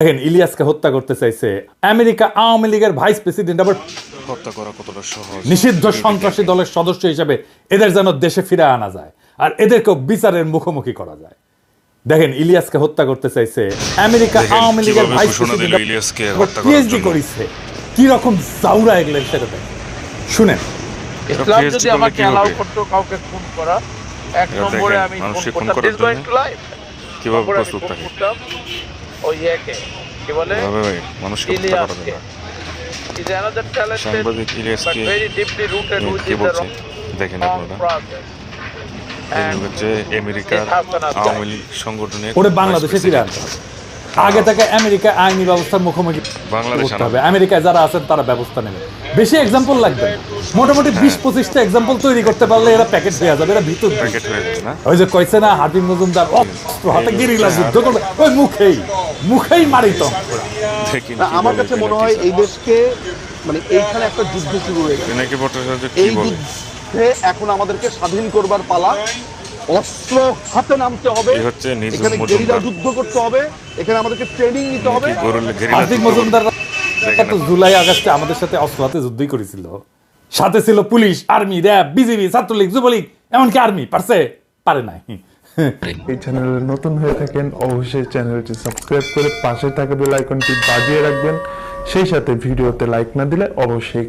দেখেন ইলিয়াসকে হত্যা করতে চাইছে আমেরিকা আওয়ামী লীগের ভাইস প্রেসিডেন্ট, আবার হত্যা করা কতটা সহজ। নিষিদ্ধ সন্ত্রাসী দলের সদস্য হিসেবে এদের যেন দেশে ফিরে আনা যায় আর এদেরকেও বিচারের মুখোমুখি করা যায়। দেখেন ইলিয়াসকে হত্যা করতে চাইছে আমেরিকা আওয়ামী লীগের ভাইস প্রেসিডেন্ট, পিএইচডি করেছে। কি রকম জাউরা এগুলো সেটা দেখেন, শুনেন। ইসলাম যদি আমাকে অ্যালাউ করতো কাউকে খুন করা, এক নম্বরে আমি ফোন করতাম দিস গোইং টু লাইভ, কিভাবে প্রস্তুত থাকে ওই একে কি বলে মানুষকে হত্যা করা ইলিয়াসকে যায়। ইজ অ্যানাদার ট্যালেন্টেড সাংবাদিক বাট ইলিয়াসকে ভেরি ডিপলি রুটেড উইথ কি দ্য বলছে রং দেখেন আপনারা। প্রসেস এই হচ্ছে আমেরিকার আওয়ামী লীগ সংগঠনের ওরে বাংলাদেশে ফিরে আনতে হবে। আগে থেকে আমেরিকা আইনি ব্যবস্থার মুখোমুখি বাংলাদেশ করতে হবে। আমেরিকায় যারা আছেন তারা ব্যবস্থা নেবে। বেশি এক্সাম্পল লাগবে না। মোটামুটি 20-25টা এক্সাম্পল তৈরি করতে পারলে এরা প্যাকেট হয়ে যাবে, এরা ভিতর প্যাকেট হয়ে যাবে না। ওই যে কইছে না হাবিব মজুমদার অস্ত্র হাতে গেরিলা যুদ্ধ করবে, ওই মুখেই মারিত। দেখি আমার কাছে মনে হয় এই দেশকে মানে এইখানে একটা যুদ্ধ শুরু হয়ে গেছে। নাকি ভট্টাচার্য কি এই বলে যুদ্ধে এখন আমাদেরকে স্বাধীন করবার পালা। অস্ত্র হাতে নামতে হবে, এই হচ্ছে নিজ এখানে মজুমদার। গেরিলা যুদ্ধ করতে হবে, এখানে আমাদেরকে ট্রেনিং নিতে হবে। হাবিব মজুমদার তো জুলাই আগস্টে আমাদের সাথে অস্ত্র হাতে যুদ্ধই করেছিল। সাথে ছিল police, army, RAB, BGB, Chhatra League, Jubo League, এমনকি আর্মি। পারে নাই। এই চ্যানেলে নতুন হয়ে থাকেন অবশ্যই চ্যানেলটি সাবস্ক্রাইব করে পাশে থাকা বেল আইকনটি বাজিয়ে রাখবেন। সেই সাথে ভিডিওতে লাইক না দিলে অবশ্যই